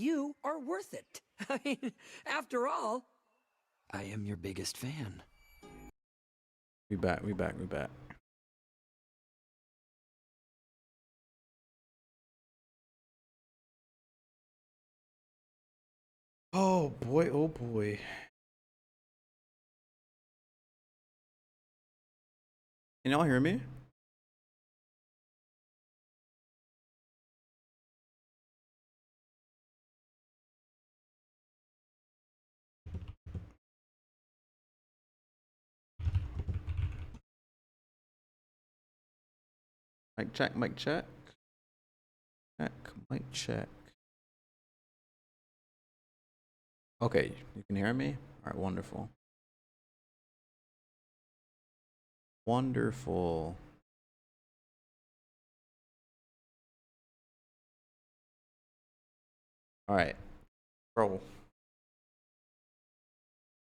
You are worth it. I mean, after all, I am your biggest fan. We back. We back. We back. Oh boy. Oh boy. Can y'all hear me? Mic check. Mic check. Check. Mic check. Okay, you can hear me? All right, wonderful. Wonderful. All right, bro.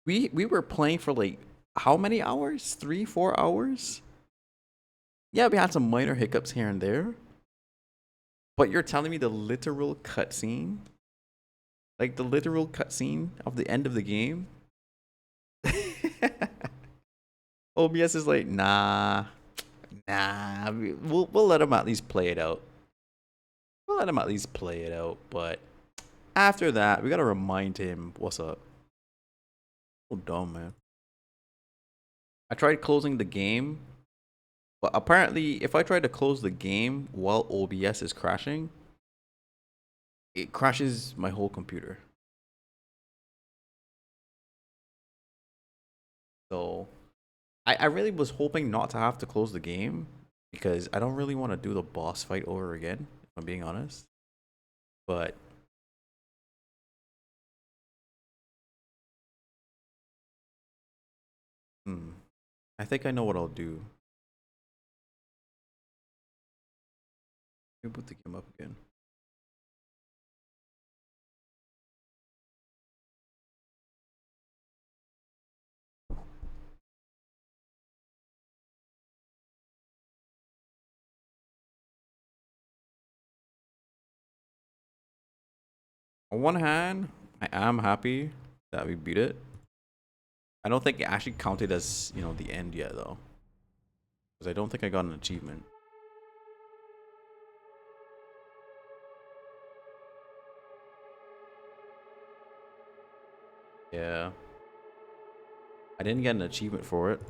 We were playing for like how many hours? 3, 4 hours? Yeah, we had some minor hiccups here and there. But you're telling me the literal cutscene? Like the literal cutscene of the end of the game? OBS is like, nah. Nah. We'll let him at least play it out. We'll let him at least play it out, but after that, we gotta remind him what's up. So dumb, man. I tried closing the game, but apparently, if I try to close the game while OBS is crashing, it crashes my whole computer. So I really was hoping not to have to close the game because I don't really want to do the boss fight over again, if I'm being honest. But I think I know what I'll do. Let me boot the game up again. On one hand, I am happy that we beat it. I don't think it actually counted as, the end yet though. Because I don't think I got an achievement. Yeah. I didn't get an achievement for it.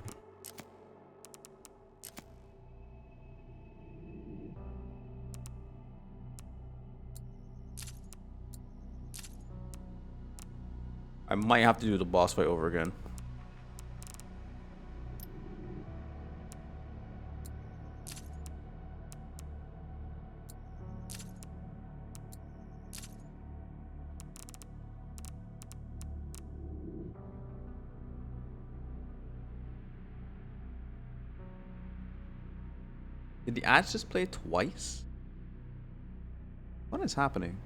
I might have to do the boss fight over again. Did the ads just play twice? What is happening?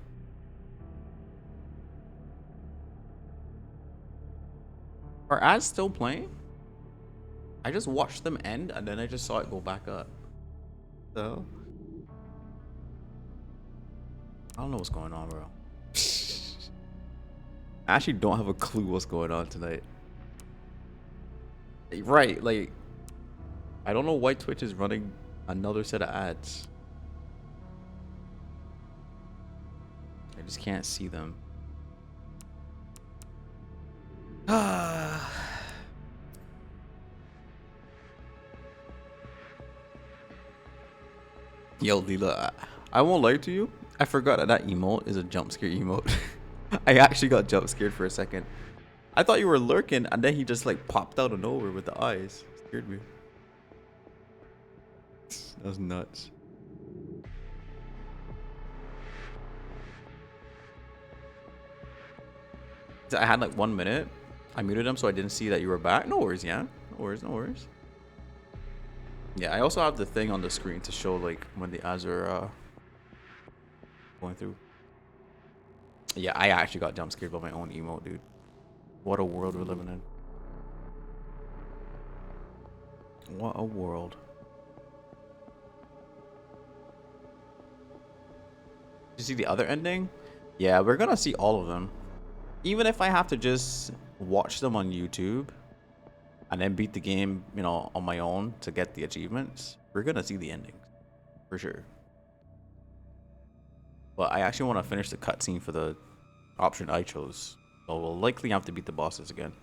Are ads still playing? I just watched them end and then I just saw it go back up. So I don't know what's going on, bro. I actually don't have a clue what's going on tonight. Right, like I don't know why Twitch is running another set of ads. I just can't see them. Yo, Leela, I won't lie to you. I forgot that that emote is a jump scare emote. I actually got jump scared for a second. I thought you were lurking, and then he just like popped out of nowhere with the eyes. Scared me. That was nuts. I had like 1 minute. I muted him so I didn't see that you were back. No worries, yeah. No worries, no worries. Yeah, I also have the thing on the screen to show like when the ads are going through. Yeah, I actually got jump scared by my own emote, dude. What a world we're living in. What a world. Did you see the other ending? Yeah, we're gonna see all of them. Even if I have to just watch them on YouTube and then beat the game, you know, on my own to get the achievements, we're gonna see the endings for sure. But I actually want to finish the cutscene for the option I chose, so we'll likely have to beat the bosses again.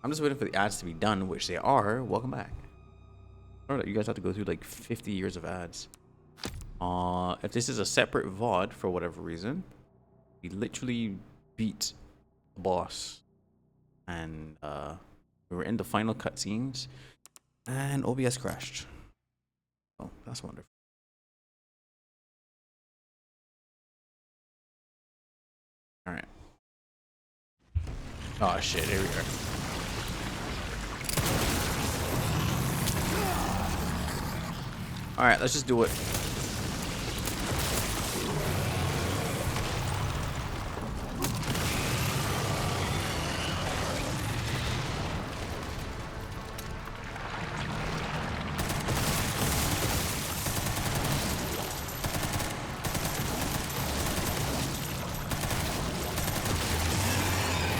I'm just waiting for the ads to be done, which they are. Welcome back. I don't know, you guys have to go through like 50 years of ads. If this is a separate VOD for whatever reason, we literally beat the boss, and we were in the final cutscenes, and OBS crashed. Oh, that's wonderful. All right. Oh shit! Here we are. All right, let's just do it.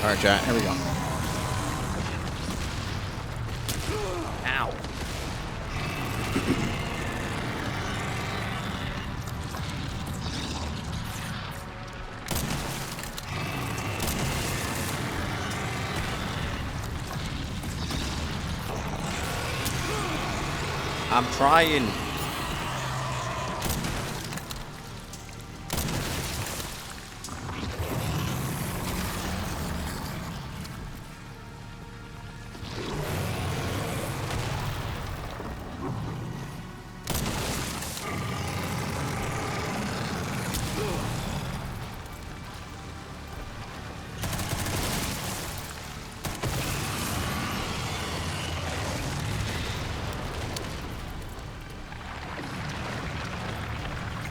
All right, chat. Here we go. Ow. I'm trying.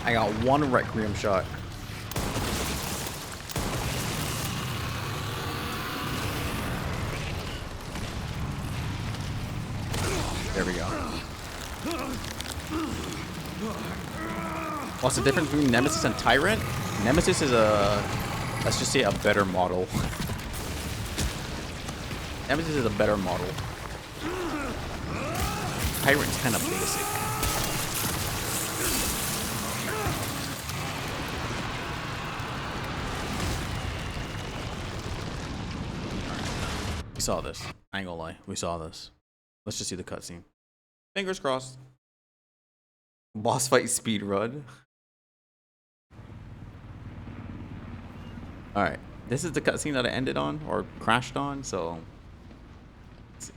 I got one Requiem shot. There we go. What's the difference between Nemesis and Tyrant? Nemesis is a, let's just say, a better model. Nemesis is a better model. Tyrant's kind of basic. We saw this. I ain't gonna lie. We saw this. Let's just see the cutscene. Fingers crossed. Boss fight speed run. Alright. This is the cutscene that I ended on, or crashed on, so... Let's see.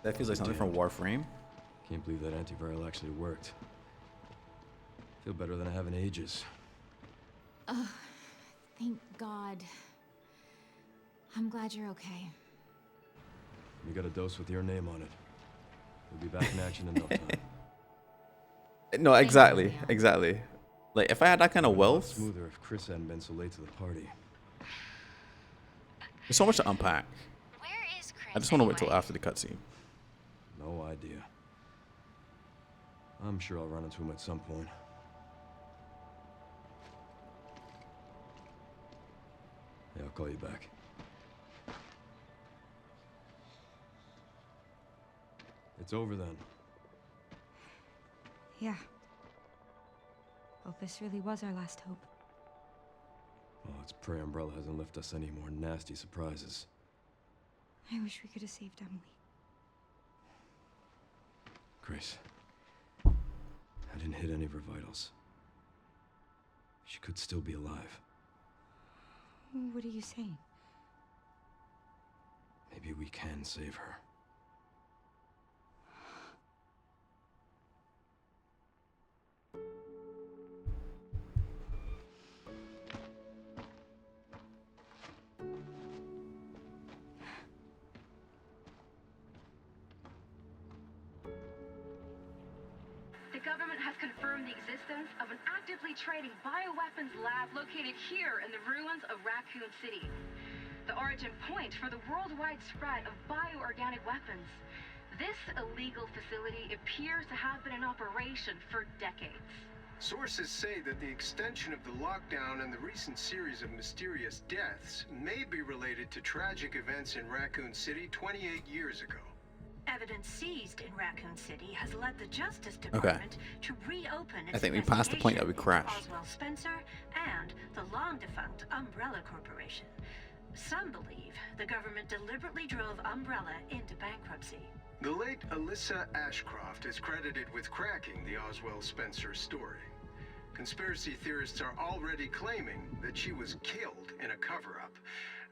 That feels like something from Warframe. Can't believe that antiviral actually worked. Feel better than I have in ages. Thank God. I'm glad you're okay. You got a dose with your name on it. We'll be back in action in no time. No, exactly. Exactly. Like, if I had that kind of wealth... Smoother if Chris hadn't been so late to the party. There's so much to unpack. Where is Chris? I just want to wait till after the cutscene. No idea. I'm sure I'll run into him at some point. Yeah, I'll call you back. It's over then. Yeah. Well, this really was our last hope. Oh, let's pray Umbrella hasn't left us any more nasty surprises. I wish we could have saved Emily. Grace, I didn't hit any of her vitals. She could still be alive. What are you saying? Maybe we can save her. The government has confirmed the existence of an actively trading bioweapons lab located here in the ruins of Raccoon City. The origin point for the worldwide spread of bioorganic weapons. This illegal facility appears to have been in operation for decades. Sources say that the extension of the lockdown and the recent series of mysterious deaths may be related to tragic events in Raccoon City 28 years ago. Evidence seized in Raccoon City has led the Justice Department to reopen its I think we passed the point that we investigation crashed. into Oswald Spencer and the long-defunct Umbrella Corporation. Some believe the government deliberately drove Umbrella into bankruptcy. The late Alyssa Ashcroft is credited with cracking the Oswald Spencer story. Conspiracy theorists are already claiming that she was killed in a cover-up,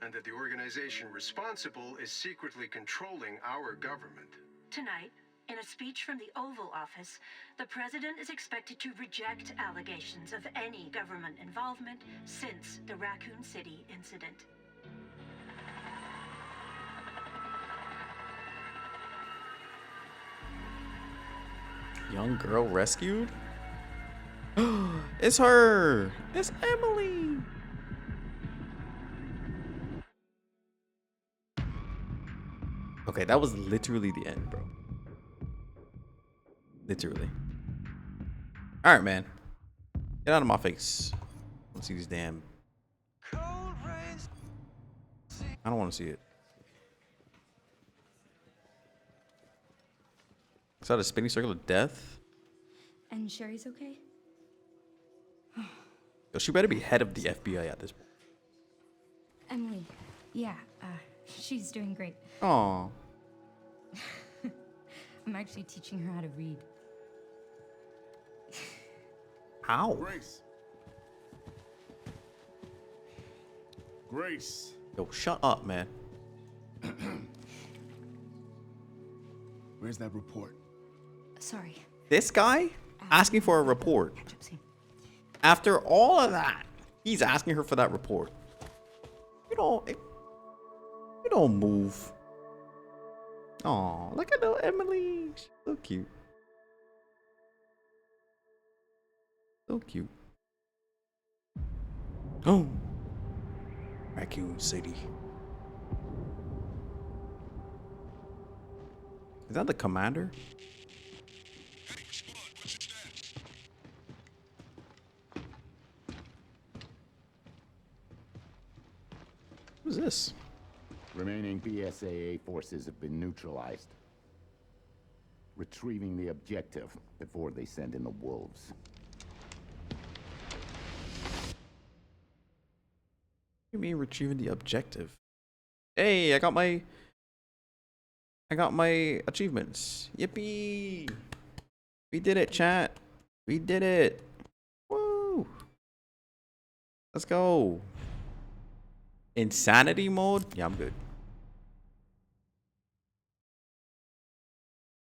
and that the organization responsible is secretly controlling our government. Tonight, in a speech from the Oval Office, the president is expected to reject allegations of any government involvement since the Raccoon City incident. Young girl rescued? It's her! It's Emily! Okay, that was literally the end, bro. Literally. Alright, man. Get out of my face. Let's see these damn. I don't want to see it. Is that a spinning circle of death? And Sherry's okay? Yo, she better be head of the FBI at this point. Emily, yeah, she's doing great. Aw. I'm actually teaching her how to read. How? Grace. Grace. Yo, shut up, man. Where's that report? Sorry. This guy asking for a report. Gypsy. After all of that, he's asking her for that report. You don't move. Oh, look at little Emily. She's so cute. So cute. Oh. Raccoon City. Is that the commander? Who's this? Remaining BSAA forces have been neutralized. Retrieving the objective before they send in the wolves. What do you mean retrieving the objective? Hey, I got my achievements. Yippee! We did it, chat. We did it. Woo! Let's go. Insanity mode? Yeah, I'm good.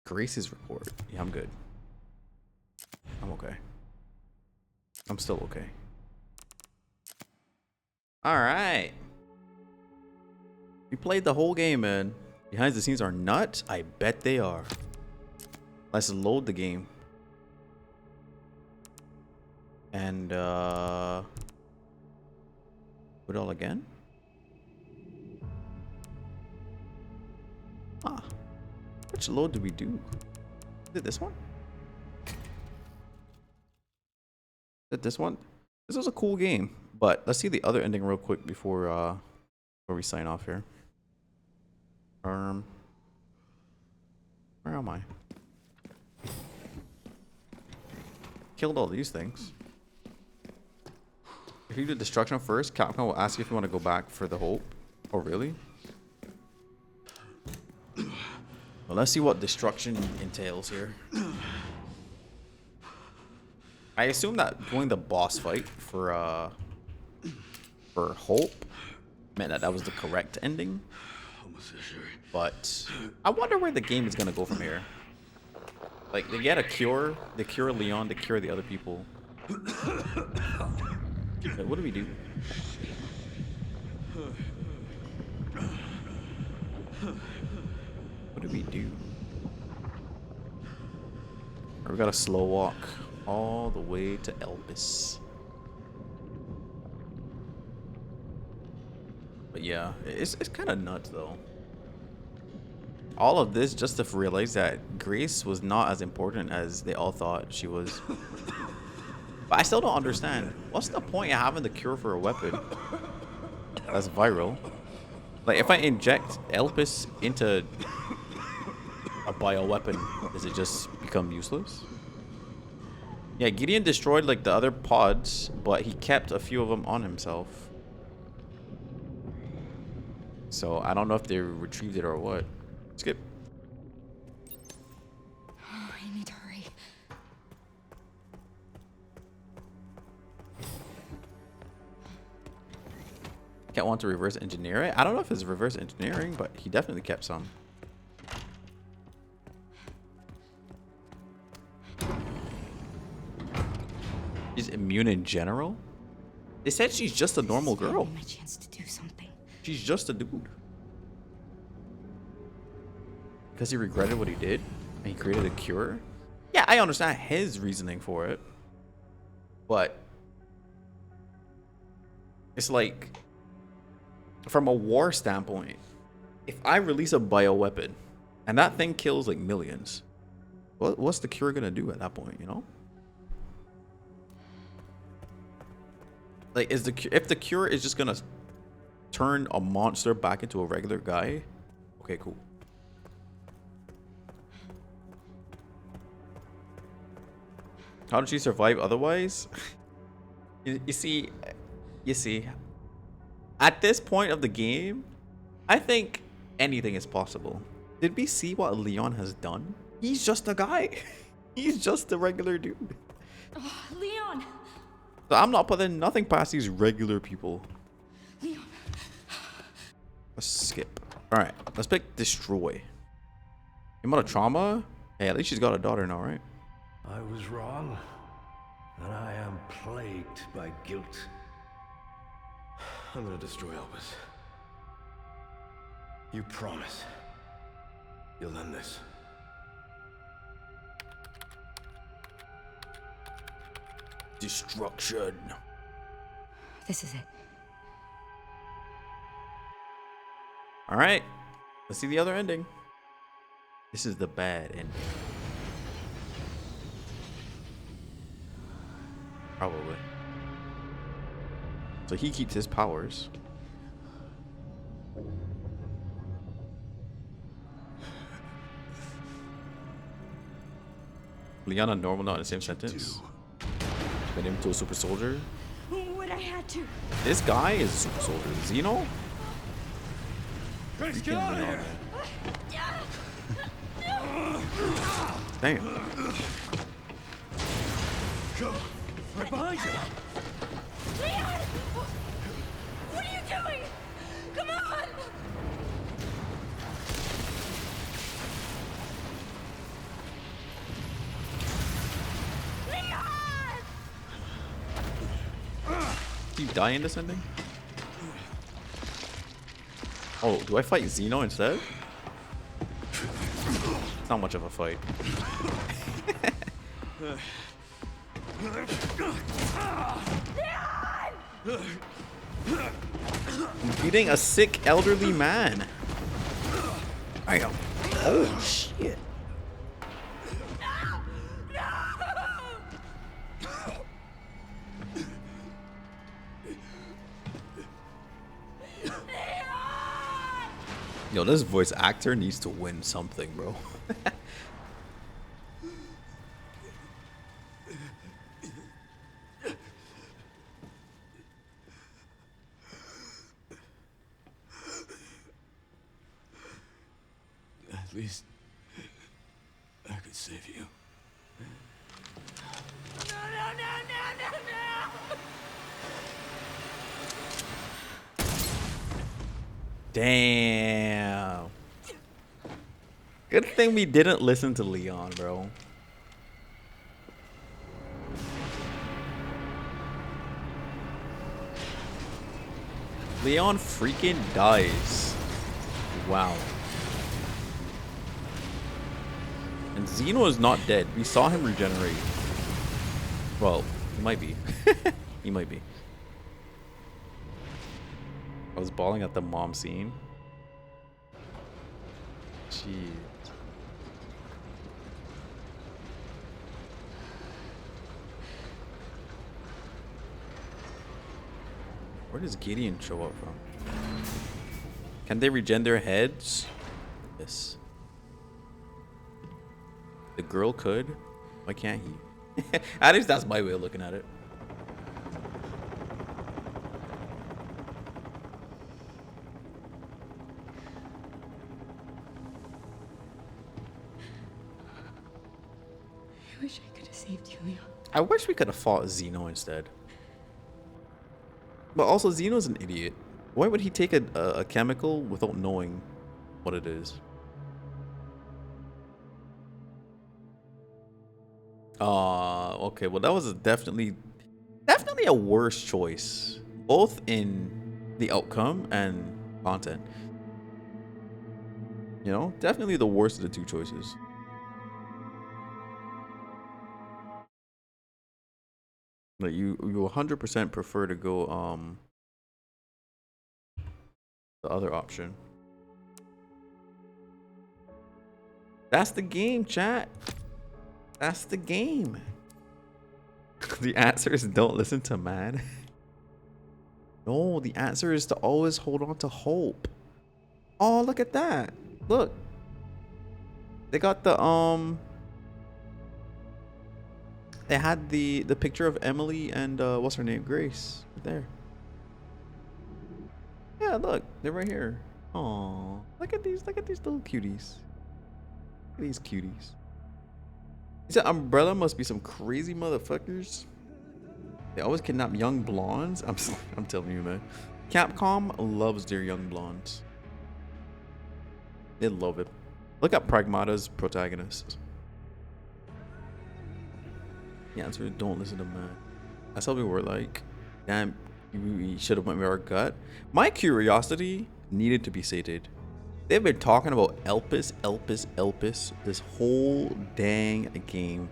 Grace's report. Yeah, I'm good. I'm okay. I'm still okay. Alright. We played the whole game, man. Behind the scenes are nuts? I bet they are. Let's load the game. And, do it all again? Ah. Which load did we do? Is it this one? Is it this one? This was a cool game. But let's see the other ending real quick before we sign off here. Where am I? Killed all these things. If you do destruction first, Capcom will ask you if you want to go back for the hope. Oh, really? Well, let's see what destruction entails here. I assume that doing the boss fight for hope meant that was the correct ending. But I wonder where the game is gonna go from here. Like, they get a cure, they cure Leon, they cure the other people. Wait, what do we do? What do we do? We gotta slow walk all the way to Elvis. But yeah, it's kind of nuts though. all of this just to realize that Grace was not as important as they all thought she was. But I still don't understand. What's the point of having the cure for a weapon that's viral? Like, if I inject Elpis into a bioweapon, does it just become useless? Yeah, Gideon destroyed like the other pods, but he kept a few of them on himself. So I don't know if they retrieved it or what. Skip. Oh, I need to hurry. Can't want to reverse engineer it. I don't know if it's reverse engineering, but he definitely kept some. She's immune in general? They said she's just a normal girl. My chance to do something. She's just a dude. Because he regretted what he did and he created a cure? Yeah, I understand his reasoning for it. But it's like, from a war standpoint, if I release a bioweapon and that thing kills like millions, what's the cure gonna do at that point, you know? Like, if the cure is just gonna turn a monster back into a regular guy, okay, cool. How did she survive otherwise? You see, at this point of the game, I think anything is possible. Did we see what Leon has done? He's just a guy. He's just a regular dude. Oh, Leon! So I'm not putting nothing past these regular people. Leon! Let's skip. Alright, let's pick Destroy. Amount of trauma? Hey, at least she's got a daughter now, right? I was wrong, and I am plagued by guilt. I'm gonna destroy Elvis. You promise you'll end this. Destruction. This is it. Alright, let's see the other ending. This is the bad ending. Probably. So he keeps his powers. Leon and normal not in the same sentence. Made him to a super soldier. What I had to. This guy is a super soldier. Zeno? Grace, get out of here! Damn. Go! Right behind you! Leon! What are you doing? Come on! Leon! Did he die in this ending? Oh, do I fight Zeno instead? It's not much of a fight. I'm beating a sick elderly man. Damn. Oh shit. Yo, this voice actor needs to win something, bro. At least I could save you. Damn. Good thing we didn't listen to Leon, bro. Leon freaking dies. Wow. And Zeno is not dead. We saw him regenerate. Well, he might be. He might be. I was bawling at the mom scene. Jeez. Where does Gideon show up from? Can they regen their heads? Yes. The girl could. Why can't he? At least that's my way of looking at it. I wish I could have saved you, Leon. I wish we could have fought Zeno instead. But also, Zeno's an idiot. Why would he take a chemical without knowing what it is? Okay. Well, that was definitely a worse choice, both in the outcome and content. You know, definitely the worst of the two choices. Like you 100% prefer to go the other option. That's the game, chat. That's the game. The answer is don't listen to man. No, the answer is to always hold on to hope. Oh, look at that. Look. They got the they had the picture of Emily and what's her name? Grace. Right there. Yeah, look. They're right here. Oh, look at these little cuties. Look at these cuties. He said Umbrella must be some crazy motherfuckers. They always kidnap young blondes. I'm telling you, man. Capcom loves their young blondes. They love it. Look at Pragmata's protagonist. The answer is don't listen to man. That's how we were like. Damn, we should have went with our gut. My curiosity needed to be sated. They've been talking about Elpis this whole dang game.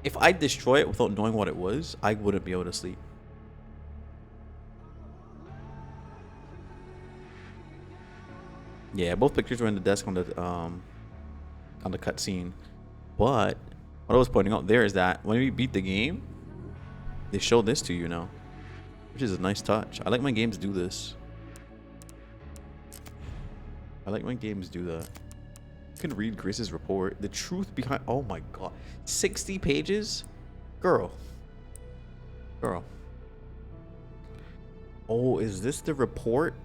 If I destroy it without knowing what it was, I wouldn't be able to sleep. Yeah, both pictures were in the desk on the cutscene. But what I was pointing out there is that when we beat the game, they show this to you now, which is a nice touch. I like when games do this. I like when games do that. You can read Grace's report. The truth behind... Oh my god. 60 pages? Girl. Oh, is this the report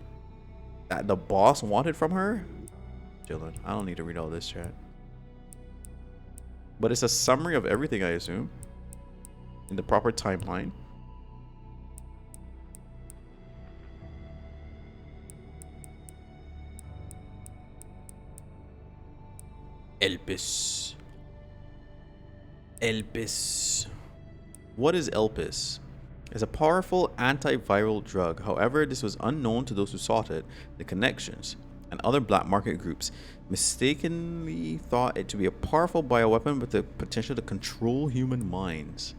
that the boss wanted from her? Chillin'. I don't need to read all this, chat. But it's a summary of everything, I assume. In the proper timeline. Elpis. What is Elpis? It's a powerful antiviral drug. However, this was unknown to those who sought it. The connections and other black market groups mistakenly thought it to be a powerful bioweapon with the potential to control human minds.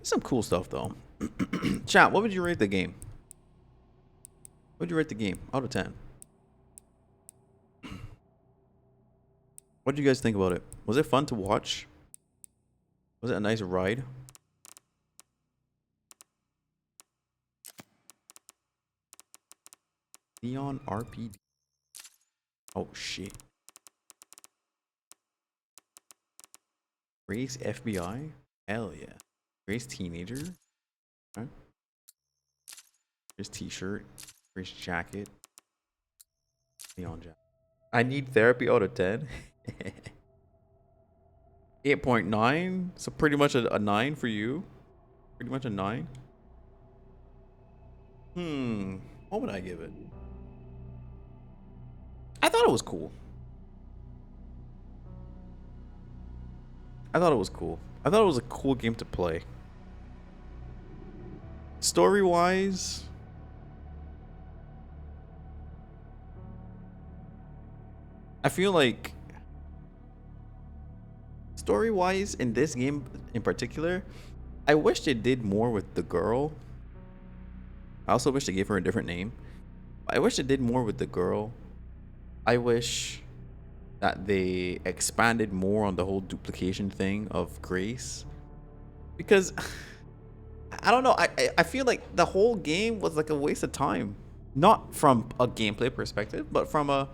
Some cool stuff though. Chat, what would you rate the game? What would you rate the game out of 10? What did you guys think about it? Was it fun to watch? Was it a nice ride? Neon RPD. Oh shit. Race FBI? Hell yeah. Race teenager? Okay. Race t-shirt. Race jacket. Neon jacket. I need therapy out of 10. 8.9. So pretty much a 9 for you. Pretty much a 9. What would I give it? I thought it was cool. I thought it was a cool game to play. Story-wise, I feel like story-wise in this game in particular, I wish they did more with the girl. I also wish they gave her a different name. I wish they did more with the girl. I wish that they expanded more on the whole duplication thing of Grace. Because I don't know, I feel like the whole game was like a waste of time. Not from a gameplay perspective, but from a...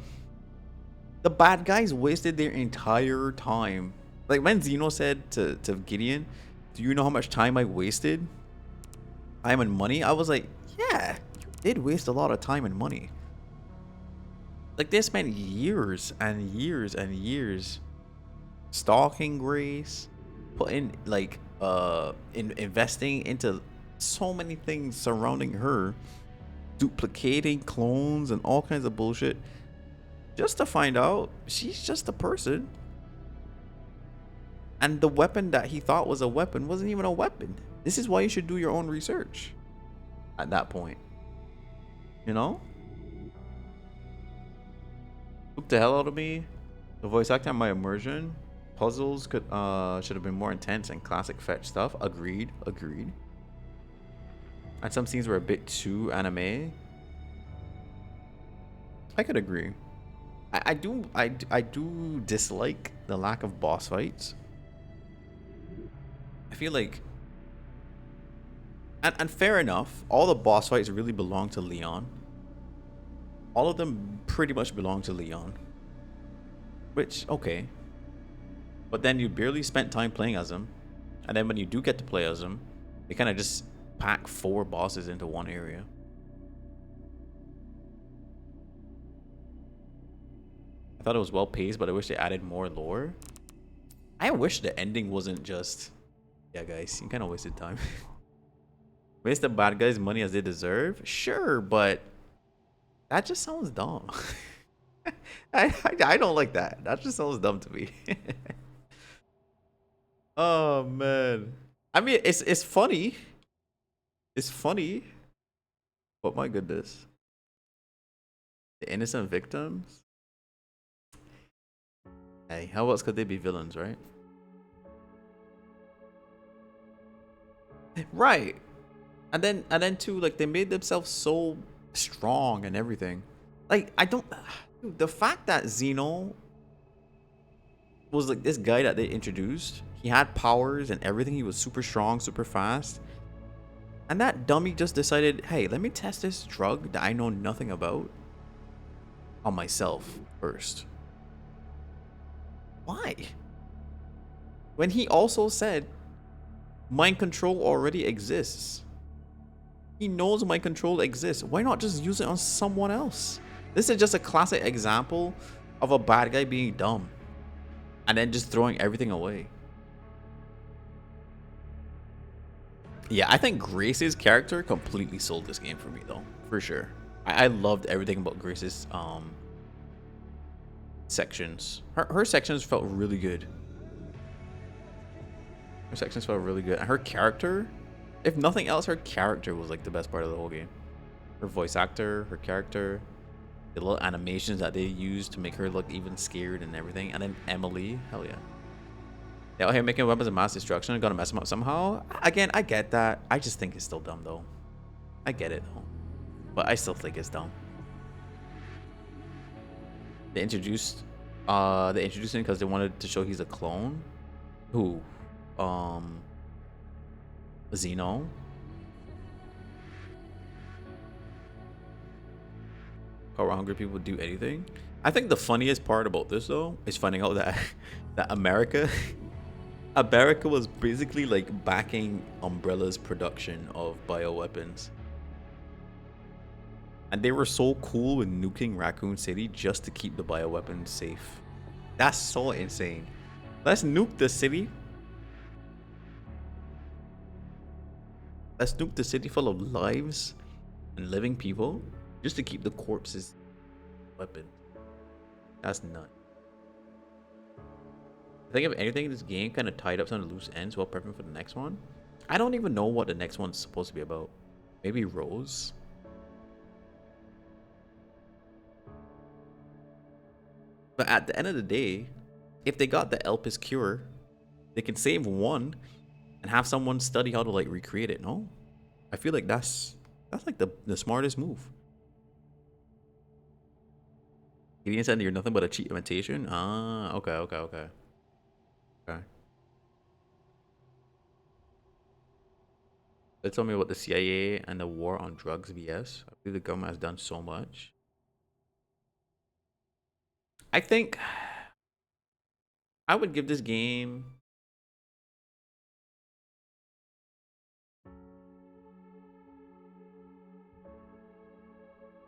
The bad guys wasted their entire time. Like when Zeno said to Gideon, do you know how much time I wasted? Time and money? I was like, yeah, you did waste a lot of time and money. Like they spent years and years and years stalking Grace, putting like investing into so many things surrounding her, duplicating clones and all kinds of bullshit, just to find out she's just a person. And the weapon that he thought was a weapon wasn't even a weapon. This is why you should do your own research at that point. You know? Spooked the hell out of me. The voice acting, my immersion. Puzzles could should have been more intense and classic fetch stuff. Agreed. And some scenes were a bit too anime. I could agree. I do dislike the lack of boss fights. I feel like, and fair enough, all the boss fights really belong to Leon. All of them pretty much belong to Leon. Which, okay. But then you barely spent time playing as him. And then when you do get to play as him, they kind of just pack 4 bosses into one area. I thought it was well paced, but I wish they added more lore. I wish the ending wasn't just... Yeah, guys, you kind of wasted time. Waste the bad guys' money as they deserve? Sure, but that just sounds dumb. I don't like that. That just sounds dumb to me. Oh man. I mean, it's funny. It's funny. But my goodness. The innocent victims? Hey, how else could they be villains, right? Right. And then too, like they made themselves so strong and everything. Like I don't... Dude, the fact that Zeno was like this guy that they introduced, he had powers and everything, he was super strong, super fast, and that dummy just decided, hey, let me test this drug that I know nothing about on myself first. Why? When he also said mind control already exists. He knows mind control exists. Why not just use it on someone else? This is just a classic example of a bad guy being dumb and then just throwing everything away. Yeah, I think Grace's character completely sold this game for me though, for sure. I loved everything about Grace's sections. Her sections felt really good. Her sections felt really good. And her character, if nothing else, her character was like the best part of the whole game. Her voice actor, her character, the little animations that they used to make her look even scared and everything. And then Emily, hell yeah. They're out here making weapons of mass destruction and gonna mess them up somehow. Again, I get that. I just think it's still dumb though. I get it though. But I still think it's dumb. They introduced him because they wanted to show he's a clone. Who? Zeno. Power hungry people do anything. I think the funniest part about this though is finding out that America was basically like backing Umbrella's production of bioweapons. And they were so cool with nuking Raccoon City just to keep the bioweapons safe. That's so insane. Let's nuke the city. Let's nuke the city full of lives and living people just to keep the corpses weapon. That's nuts. I think if anything, this game kind of tied up some of the loose ends while prepping for the next one. I don't even know what the next one's supposed to be about. Maybe Rose. But at the end of the day, if they got the Elpis cure, they can save one and have someone study how to like recreate it. No, I feel like that's like the smartest move. He didn't send you're nothing but a cheat imitation. Ah, okay. They told me about the CIA and the war on drugs. BS. I believe the government has done so much. I think I would give this game.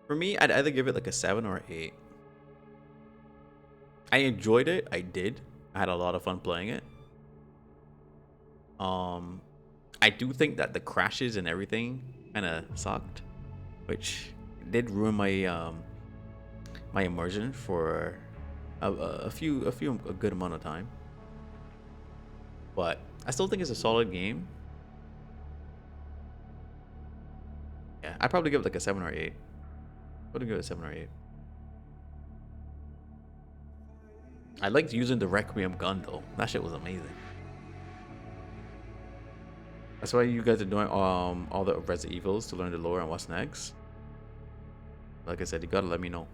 For me, I'd either give it like a 7 or an 8. I enjoyed it. I did. I had a lot of fun playing it. I do think that the crashes and everything kind of sucked, which did ruin my my immersion for a good amount of time. But I still think it's a solid game. Yeah, I'd probably give it like a 7 or 8. I'd give it a 7 or 8. I liked using the Requiem gun though. That shit was amazing. That's why you guys are doing all the Resident Evils to learn the lore and what's next. Like I said, you gotta let me know.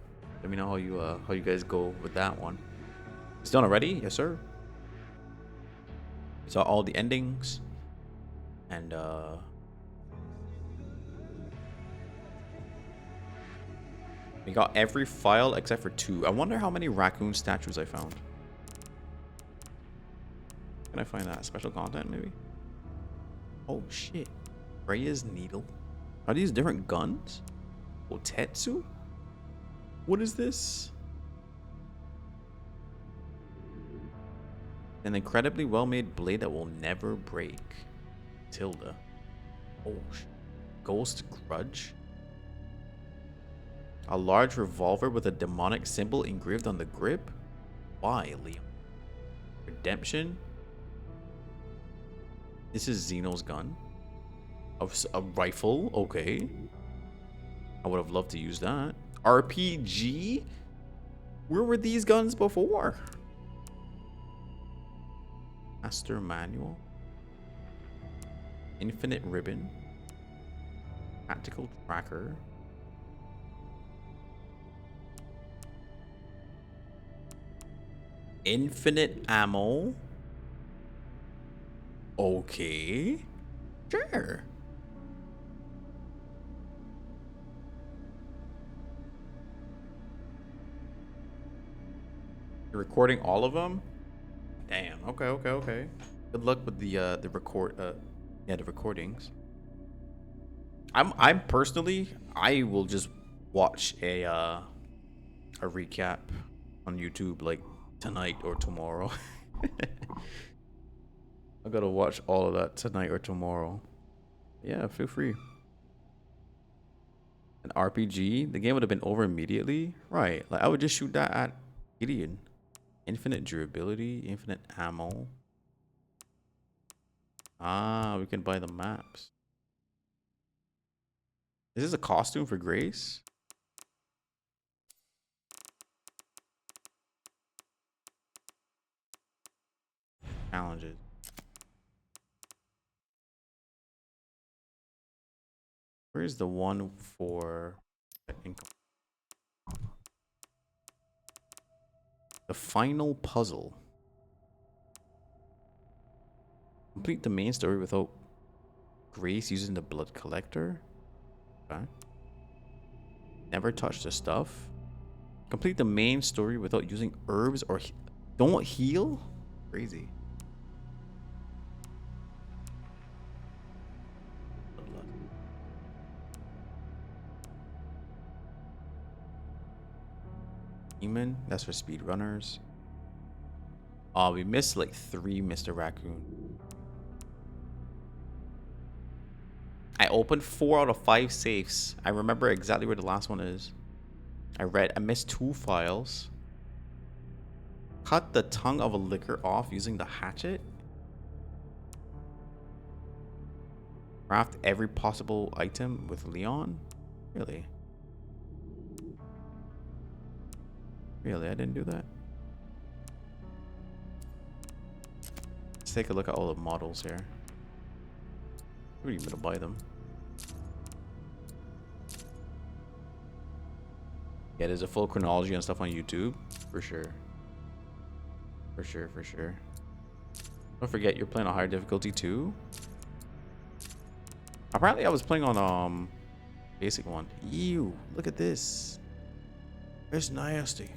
Let me know how you guys go with that one. It's done already? Yes, sir. Saw all the endings. And we got every file except for 2. I wonder how many raccoon statues I found. Can I find that? Special content maybe? Oh shit. Freya's needle. Are these different guns? Otetsu? What is this? An incredibly well-made blade that will never break. Tilda. Oh shit. Ghost Grudge. A large revolver with a demonic symbol engraved on the grip? Why, Liam? Redemption? This is Xeno's gun. A rifle? Okay. I would have loved to use that. RPG? Where were these guns before? Master Manual. Infinite Ribbon. Tactical Tracker. Infinite ammo. Okay. Sure. You're recording all of them? Damn. Okay. Good luck with the recordings. I'm personally, I will just watch a recap on YouTube like tonight or tomorrow. I gotta watch all of that tonight or tomorrow. Yeah, feel free. An RPG, the game would have been over immediately. Right, like I would just shoot that at Gideon. Infinite durability, infinite ammo. Ah, we can buy the maps. Is this a costume for Grace? Challenges. Where's the one for income? The final puzzle. Complete the main story without Grace using the blood collector. Okay. Never touch the stuff. Complete the main story without using herbs or don't heal? Crazy. Demon, that's for speedrunners. Oh, we missed like 3 Mr. Raccoon. I opened 4 out of 5 safes. I remember exactly where the last one is. I missed 2 files. Cut the tongue of a liquor off using the hatchet. Craft every possible item with Leon? Really? Really? I didn't do that? Let's take a look at all the models here. We're even gonna buy them. Yeah, there's a full chronology and stuff on YouTube. For sure. For sure, for sure. Don't forget you're playing on higher difficulty too. Apparently I was playing on basic one. Ew, look at this. It's nasty.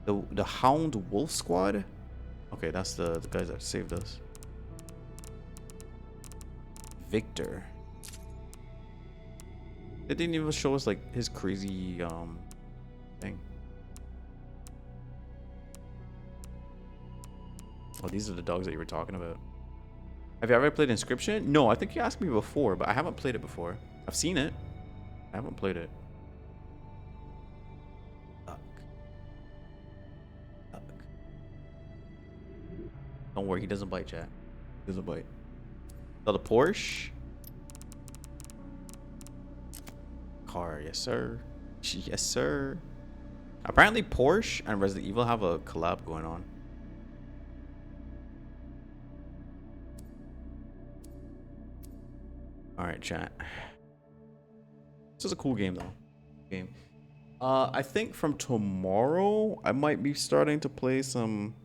The Hound Wolf Squad? Okay, that's the guys that saved us. Victor. They didn't even show us like his crazy thing. Oh, these are the dogs that you were talking about. Have you ever played Inscription? No, I think you asked me before, but I haven't played it before. I've seen it. I haven't played it. Fuck. Fuck. Don't worry, he doesn't bite, chat. He doesn't bite. So the Porsche. Car, yes sir. Yes sir. Apparently Porsche and Resident Evil have a collab going on. Alright, chat. This is a cool game though. Game. I think from tomorrow I might be starting to play some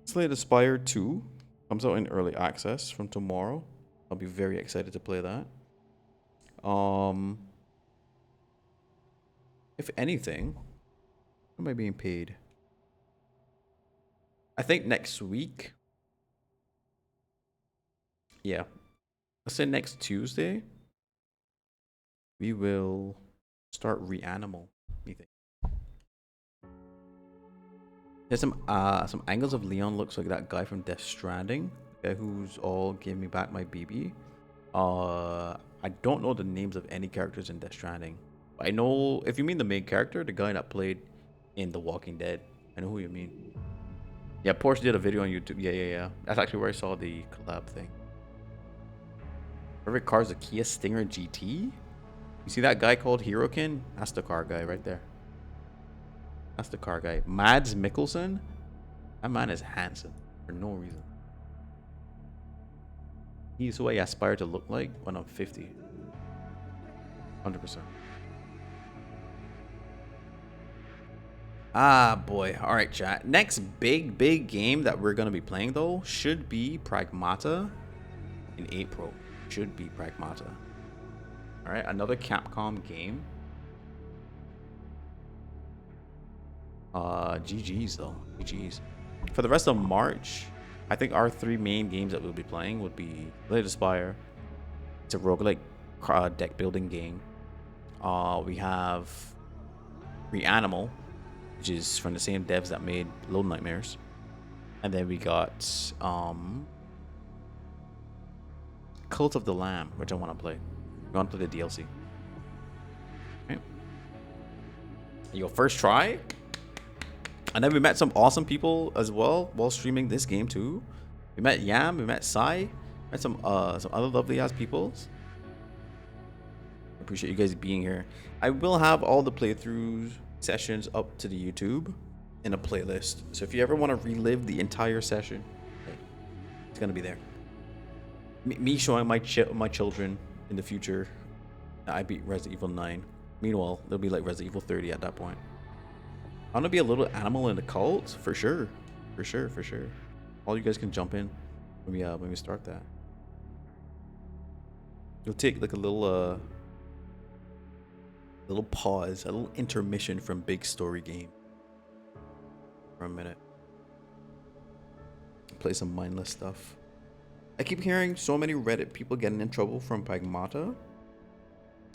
Slay the Spire 2. Comes out in early access from tomorrow. I'll be very excited to play that. If anything, am I being paid? I think next week. Yeah. Let's say next Tuesday. We will start Reanimal. Me think. There's some angles of Leon looks like that guy from Death Stranding. The guy who's all gave me back my BB. I don't know the names of any characters in Death Stranding. I know if you mean the main character, the guy that played in The Walking Dead. I know who you mean. Yeah, Porsche did a video on YouTube. Yeah. That's actually where I saw the collab thing. Favorite car is a Kia Stinger GT. You see that guy called Hirokin? That's the car guy right there. That's the car guy. Mads Mikkelsen. That man is handsome for no reason. He's who I aspire to look like when I'm 50. 100%. Ah, boy. All right, chat. Next big game that we're going to be playing, though, should be Pragmata in April. Should be Pragmata. All right, another Capcom game. GG's, though. GG's. For the rest of March, I think our three main games that we'll be playing would be Slay the Spire. It's a roguelike deck building game. We have Reanimal, which is from the same devs that made Little Nightmares. And then we got Cult of the Lamb, which I want to play. I want to play the DLC. Okay. Your first try. And then we met some awesome people as well while streaming this game too. We met Yam, we met Sai, met some other lovely ass people. I appreciate you guys being here. I will have all the playthrough sessions up to the YouTube in a playlist. So if you ever want to relive the entire session, it's gonna be there. Me showing my children in the future that I beat Resident Evil 9. Meanwhile, they'll be like Resident Evil 30 at that point. I want to be a little animal in the cult for sure, for sure. All you guys can jump in when we start that. You'll take like a little pause, a little intermission from big story game for a minute. Play some mindless stuff. I keep hearing so many Reddit people getting in trouble from Pragmata.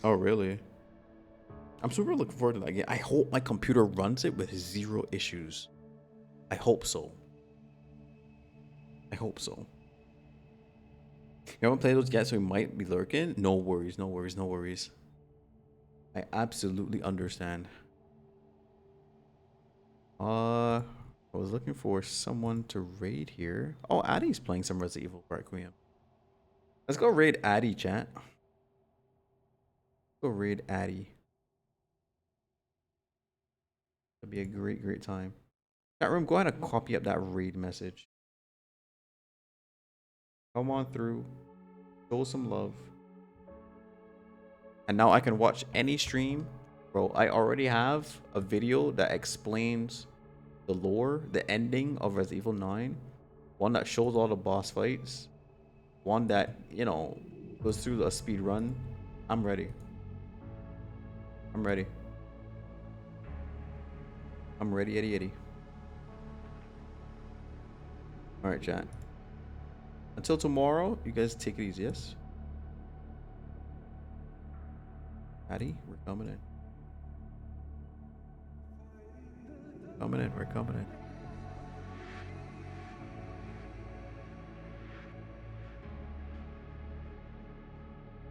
Oh really? I'm super looking forward to that game. I hope my computer runs it with 0 issues. I hope so. I hope so. You haven't played those yet, so we might be lurking. No worries. I absolutely understand. I was looking for someone to raid here. Oh, Addie's playing some Resident Evil Requiem. Let's go raid Addy, chat. Go raid Addy. That'd be a great time. Chat room, go ahead and copy up that raid message. Come on through. Show some love. And now I can watch any stream. Bro, I already have a video that explains the lore, the ending of Resident Evil 9. One that shows all the boss fights. One that, you know, goes through a speed run. I'm ready. I'm ready. I'm ready, Eddie. Alright, chat. Until tomorrow, you guys take it easy, yes? Addy, we're coming in. We're coming in.